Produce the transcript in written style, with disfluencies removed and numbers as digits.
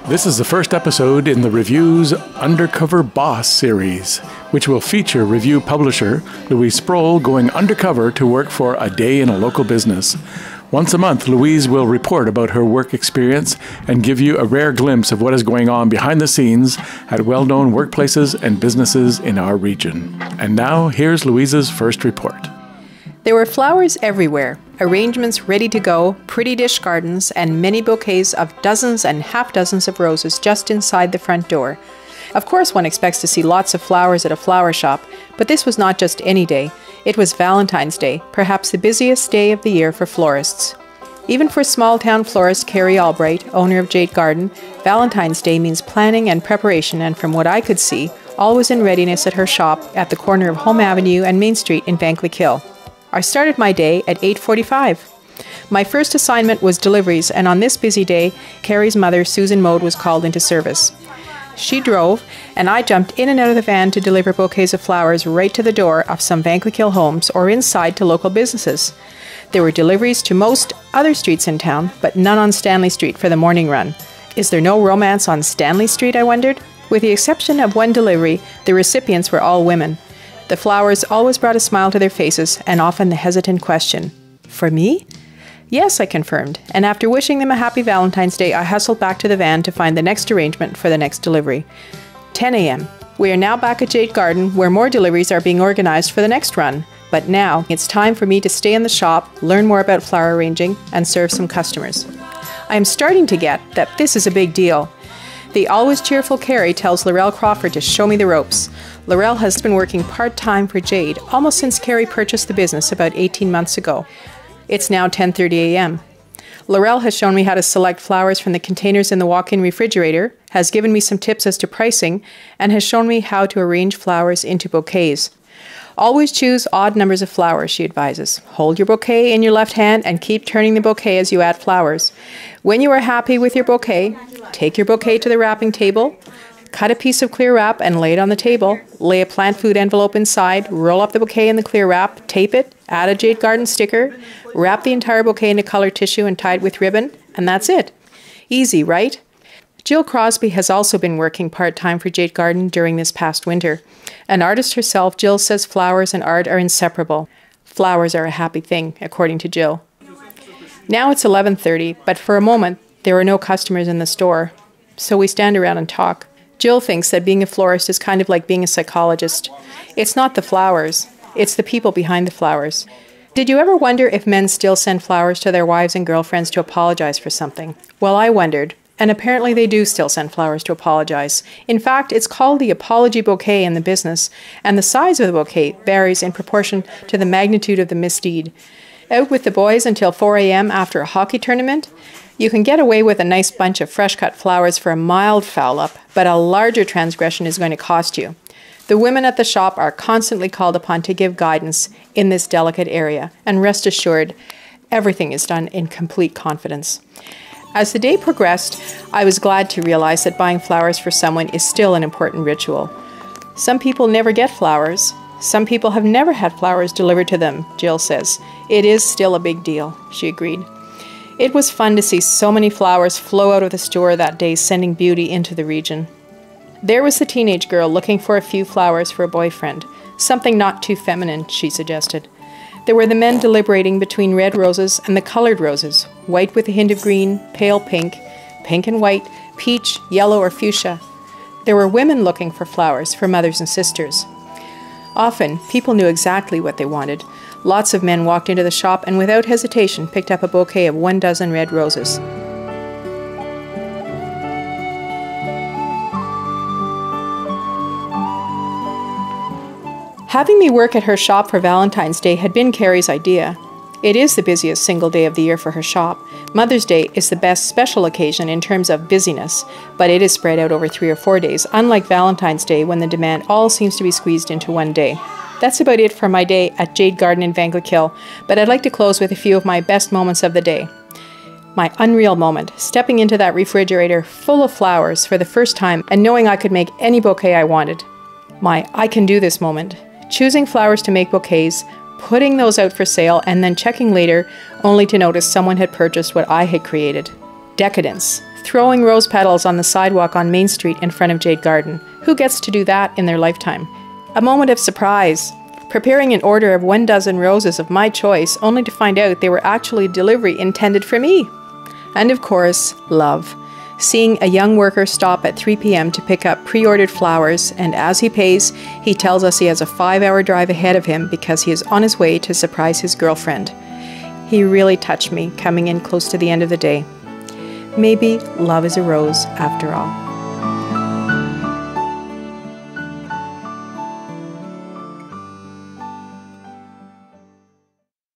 This is the first episode in the Review's Undercover Boss series, which will feature review publisher Louise Sproule going undercover to work for a day in a local business. Once a month, Louise will report about her work experience and give you a rare glimpse of what is going on behind the scenes at well-known workplaces and businesses in our region. And now, here's Louise's first report. There were flowers everywhere, arrangements ready to go, pretty dish gardens, and many bouquets of dozens and half dozens of roses just inside the front door. Of course, one expects to see lots of flowers at a flower shop, but this was not just any day. It was Valentine's Day, perhaps the busiest day of the year for florists. Even for small-town florist Carrie Albright, owner of Jade Garden, Valentine's Day means planning and preparation, and from what I could see, all was in readiness at her shop at the corner of Home Avenue and Main Street in Vankleek Hill. I started my day at 8:45. My first assignment was deliveries, and on this busy day, Carrie's mother, Susan Mode, was called into service. She drove, and I jumped in and out of the van to deliver bouquets of flowers right to the door of some Vankleek Hill homes or inside to local businesses. There were deliveries to most other streets in town, but none on Stanley Street for the morning run. Is there no romance on Stanley Street, I wondered? With the exception of one delivery, the recipients were all women. The flowers always brought a smile to their faces, and often the hesitant question, "For me?" "Yes," I confirmed, and after wishing them a happy Valentine's Day, I hustled back to the van to find the next arrangement for the next delivery. 10 a.m. We are now back at Jade Garden, where more deliveries are being organized for the next run. But now, it's time for me to stay in the shop, learn more about flower arranging, and serve some customers. I am starting to get that this is a big deal. The always cheerful Carrie tells Laurel Crawford to show me the ropes. Laurel has been working part-time for Jade almost since Carrie purchased the business about 18 months ago. It's now 10:30 a.m. Laurel has shown me how to select flowers from the containers in the walk-in refrigerator, has given me some tips as to pricing, and has shown me how to arrange flowers into bouquets. Always choose odd numbers of flowers, she advises. Hold your bouquet in your left hand and keep turning the bouquet as you add flowers. When you are happy with your bouquet, take your bouquet to the wrapping table, cut a piece of clear wrap and lay it on the table, lay a plant food envelope inside, roll up the bouquet in the clear wrap, tape it, add a Jade Garden sticker, wrap the entire bouquet in a colored tissue and tie it with ribbon, and that's it. Easy, right? Jill Crosby has also been working part-time for Jade Garden during this past winter. An artist herself, Jill says flowers and art are inseparable. Flowers are a happy thing, according to Jill. Now it's 11:30, but for a moment, there are no customers in the store, so we stand around and talk. Jill thinks that being a florist is kind of like being a psychologist. It's not the flowers, it's the people behind the flowers. Did you ever wonder if men still send flowers to their wives and girlfriends to apologize for something? Well, I wondered, and apparently they do still send flowers to apologize. In fact, it's called the apology bouquet in the business, and the size of the bouquet varies in proportion to the magnitude of the misdeed. Out with the boys until 4 a.m. after a hockey tournament, you can get away with a nice bunch of fresh-cut flowers for a mild foul-up, but a larger transgression is going to cost you. The women at the shop are constantly called upon to give guidance in this delicate area, and rest assured, everything is done in complete confidence. As the day progressed, I was glad to realize that buying flowers for someone is still an important ritual. Some people never get flowers. Some people have never had flowers delivered to them, Jill says. It is still a big deal, she agreed. It was fun to see so many flowers flow out of the store that day, sending beauty into the region. There was the teenage girl looking for a few flowers for a boyfriend. Something not too feminine, she suggested. There were the men deliberating between red roses and the colored roses, white with a hint of green, pale pink, pink and white, peach, yellow, or fuchsia. There were women looking for flowers for mothers and sisters. Often, people knew exactly what they wanted. Lots of men walked into the shop and without hesitation picked up a bouquet of 12 red roses. Having me work at her shop for Valentine's Day had been Carrie's idea. It is the busiest single day of the year for her shop. Mother's Day is the best special occasion in terms of busyness, but it is spread out over 3 or 4 days, unlike Valentine's Day when the demand all seems to be squeezed into one day. That's about it for my day at Jade Garden in Vankleek Hill, but I'd like to close with a few of my best moments of the day. My unreal moment, stepping into that refrigerator full of flowers for the first time and knowing I could make any bouquet I wanted. My I can do this moment, choosing flowers to make bouquets, putting those out for sale, and then checking later only to notice someone had purchased what I had created. Decadence, throwing rose petals on the sidewalk on Main Street in front of Jade Garden. Who gets to do that in their lifetime? A moment of surprise, preparing an order of 12 roses of my choice, only to find out they were actually delivery intended for me. And of course, love. Seeing a young worker stop at 3 p.m. to pick up pre-ordered flowers, and as he pays, he tells us he has a 5-hour drive ahead of him because he is on his way to surprise his girlfriend. He really touched me, coming in close to the end of the day. Maybe love is a rose after all.